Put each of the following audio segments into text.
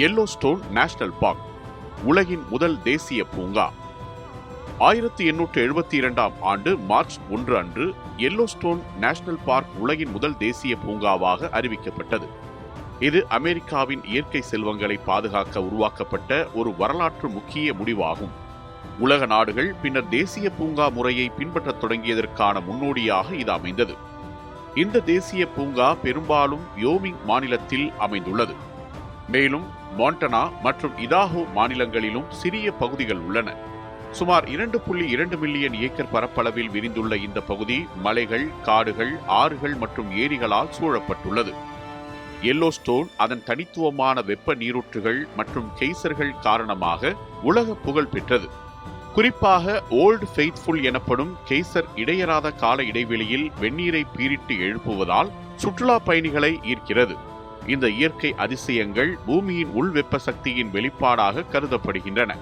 Yellowstone national park உலகின் முதல் தேசிய பூங்கா. 1872ஆம் ஆண்டு மார்ச் 1 அன்று எல்லோஸ்டோன் நேஷனல் பார்க் உலகின் முதல் தேசிய பூங்காவாக அறிவிக்கப்பட்டது. இது அமெரிக்காவின் இயற்கை செல்வங்களை பாதுகாக்க உருவாக்கப்பட்ட ஒரு வரலாற்று முக்கிய முடிவாகும். உலக நாடுகள் பின்னர் தேசிய பூங்கா முறையை பின்பற்றத் தொடங்கியதற்கான முன்னோடியாக இது அமைந்தது. இந்த தேசிய பூங்கா பெரும்பாலும் யோமிங் மாநிலத்தில் அமைந்துள்ளது. மேலும் மாண்டனா மற்றும் இதாஹோ மாநிலங்களிலும் சிறிய பகுதிகள் உள்ளன. சுமார் 2.2 மில்லியன் ஏக்கர் பரப்பளவில் விரிந்துள்ள இந்த பகுதி மலைகள், காடுகள், ஆறுகள் மற்றும் ஏரிகளால் சூழப்பட்டுள்ளது. எல்லோஸ்டோன் அதன் தனித்துவமான வெப்ப நீரூற்றுகள் மற்றும் கெய்சர்கள் காரணமாக உலக புகழ் பெற்றது. குறிப்பாக ஓல்டு ஃபெய்த்ஃபுல் எனப்படும் கெய்சர் இடையறாத கால இடைவெளியில் வெந்நீரை பீரிட்டு எழுப்புவதால் சுற்றுலா பயணிகளை ஈர்க்கிறது. இந்த இயற்கை அதிசயங்கள் பூமியின் உள் வெப்ப சக்தியின் வெளிப்பாடாக கருதப்படுகின்றன.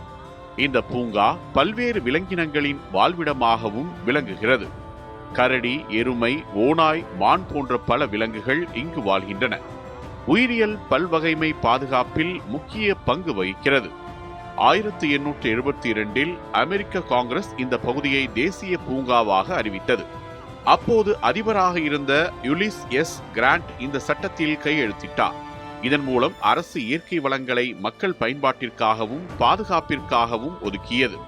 இந்த பூங்கா பல்வேறு விலங்கினங்களின் வாழ்விடமாகவும் விளங்குகிறது. கரடி, எருமை, ஓநாய், மான் போன்ற பல விலங்குகள் இங்கு வாழ்கின்றன. உயிரியல் பல்வகைமை பாதுகாப்பில் முக்கிய பங்கு வகிக்கிறது. 1872இல் அமெரிக்க காங்கிரஸ் இந்த பகுதியை தேசிய பூங்காவாக அறிவித்தது. அப்போது அதிபராக இருந்த யுலிஸ் எஸ் கிராண்ட் இந்த சட்டத்தில் கையெழுத்திட்டார். இதன் மூலம் அரசு இயற்கை வளங்களை மக்கள் பயன்பாட்டிற்காகவும் பாதுகாப்பிற்காகவும் ஒதுக்கியது.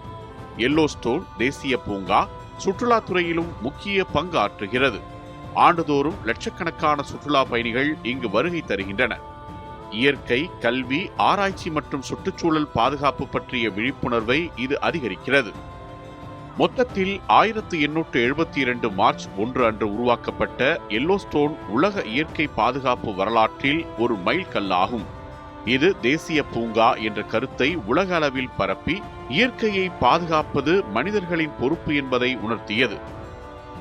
எல்லோஸ்டோன் தேசிய பூங்கா சுற்றுலாத்துறையிலும் முக்கிய பங்கு ஆற்றுகிறது. ஆண்டுதோறும் லட்சக்கணக்கான சுற்றுலா பயணிகள் இங்கு வருகை தருகின்றனர். இயற்கை, கல்வி, ஆராய்ச்சி மற்றும் சுற்றுச்சூழல் பாதுகாப்பு பற்றிய விழிப்புணர்வை இது அதிகரிக்கிறது. மொத்தத்தில் 1872 மார்ச் 1 அன்று உருவாக்கப்பட்ட எல்லோஸ்டோன் உலக இயற்கை பாதுகாப்பு வரலாற்றில் ஒரு மைல்கல்லாகும். இது தேசிய பூங்கா என்ற கருத்தை உலக அளவில் பரப்பி இயற்கையை பாதுகாப்பது மனிதர்களின் பொறுப்பு என்பதை உணர்த்தியது.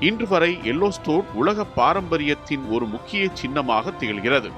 இன்று வரை எல்லோஸ்டோன் உலக பாரம்பரியத்தின் ஒரு முக்கிய சின்னமாக திகழ்கிறது.